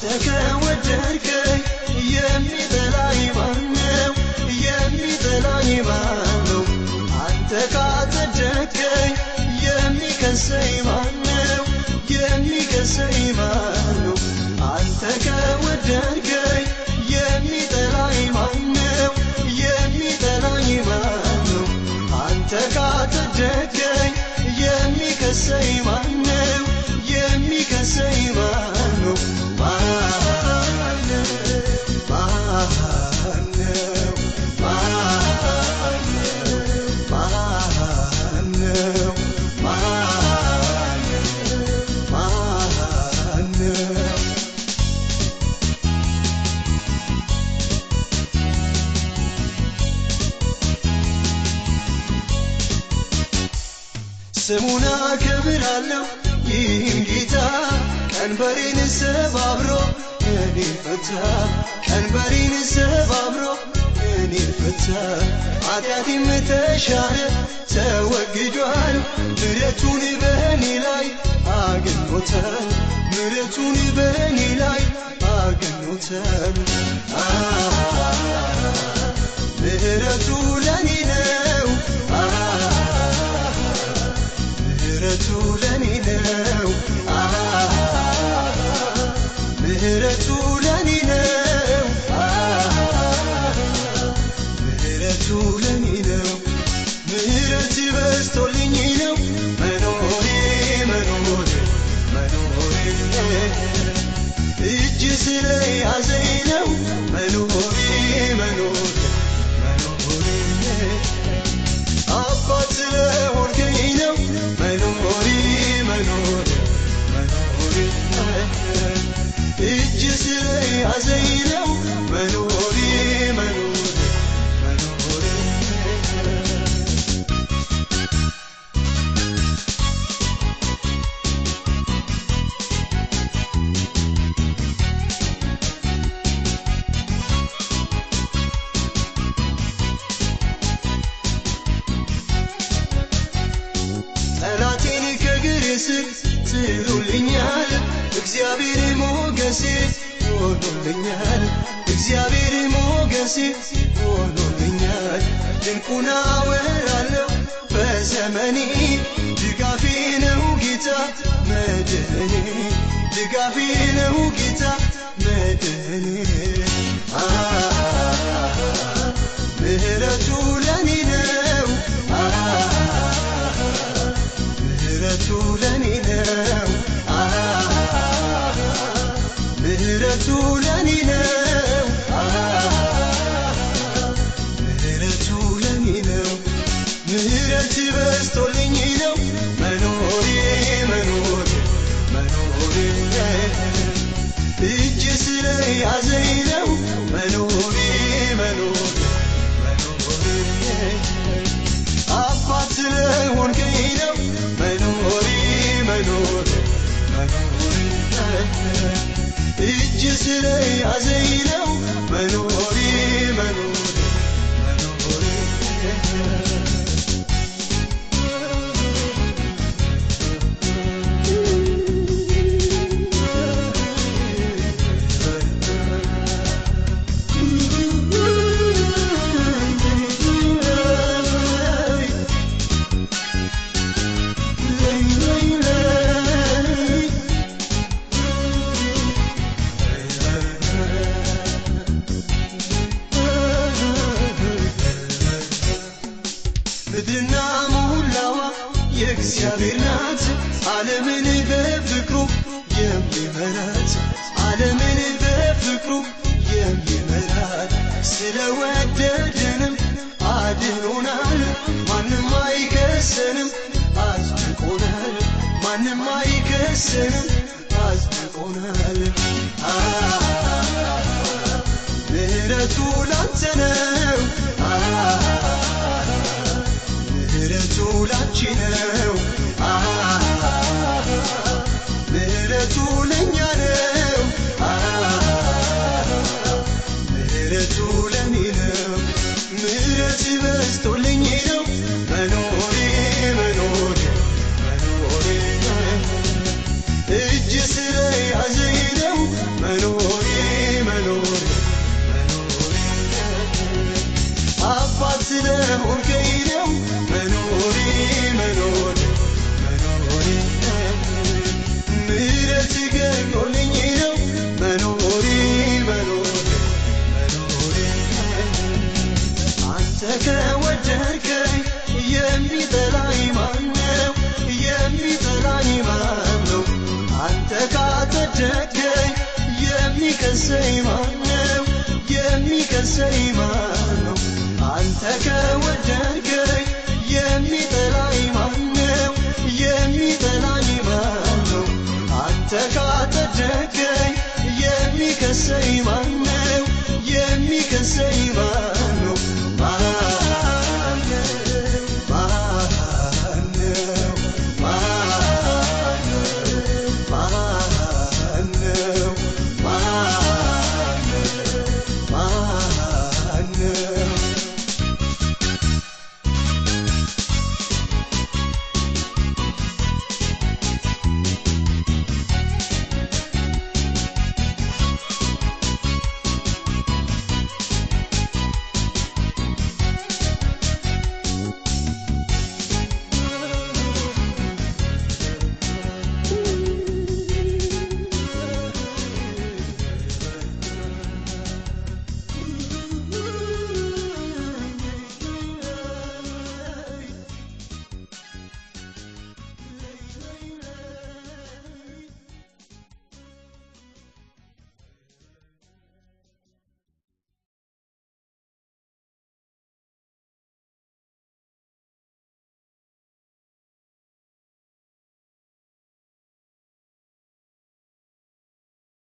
አንተ ከወደድከኝ የሚጠላኝ ማነው የሚጠላኝ ማነው አንተ ካጸደቅከኝ የሚከሰኝ ማነው የሚከሰኝ ማነው አንተ ከወደድከኝ የሚጠላኝ ማነው የሚጠላኝ ማነው አንተ ካጸደቅከኝ የሚከሰኝ ማነው የሚከሰኝ ማነው ማነው ስሙን አከብራለሁ ይህን ጌታ ቀንበሬን ሰባብሮ እኔን ፈታ ቀንበሬን ሰባብሮ እኔን ፈታ ኃጢአቴም ተሻረ ተወግዷል ምሕረቱን በእኔ ላይ አግኝቶታል ምሕረቱን በእኔ ላይ አግኝቶታል ምሕረቱ ለኔ ነው ምሕረቱ ለኔ ነው ምሕረቱ ለኔ ነው ምሕረቱ ለኔ ነው ምሕረት በዝቶልኝ ነው መኖሬ መኖሬ መኖሬ እጅ ስለያዘኝ ነው መኖሬ መኖሬ መኖሬ አባት ስለሆንከኝ ነው መኖሬ መኖሬ መኖሬ እጅ ስለያዘኝ ነው መኖሬ መኖሬ መኖሬ ጠላቴን ከእግሬ ስር ጥሎልኛል እግዚአብሔር ሞገሴ ሆኖልኛል እግዚአብሔር ሞገሴ ሆኖልኛል ድንቁን አወራለሁ በዘመኔ ድጋፌ ነው ጌታ መድኃኔ ድጋፌ ነው ጌታ መድኃኔ ምሕረቱ ለኔ ነው ምሕረቱ ለኔ ነው ምሕረቱ ለኔ ነው ምሕረቱ ለኔ ነው ምሕረት በዝቶልኝ ነው መኖሬ መኖሬ መኖሬ እጅ ስለያዘኝ ነው መኖሬ መኖሬ መኖሬ አባት ስለሆንከኝ ነው መኖሬ መኖሬ መኖሬ እጅ ስለያዘኝ ነው መኖሬ መኖሬ መኖሬ ምድርና ሙላዋ የእግዚአብሔር ናት ዓለምን በፍቅሩ የሚመራት ዓለምን በፍቅሩ የሚመራት ስለወደደንም አድኖናል ማንም አይከሰንም አጽድቆናል ማንም አይከሰንም አጽድቆናል ምሕረቱ ላንተ ነው ምሕረቱ ላንቺ ነው ምሕረቱ ለኛ ነው ምሕረቱ ለኔ ነው ምሕረት በዝቶልኝ ነው መኖሬ መኖሬ መኖሬ እጅ ስለያዘኝ ነው መኖሬ ካጠደቀኝ የሚከሰኝ ማነው የሚከሰኝ ማነው አንተ ከወደድከኝ የሚጠላኝ ማነው የሚጠላኝ ማነው አንተ ካጠደቀኝ የሚከሰኝ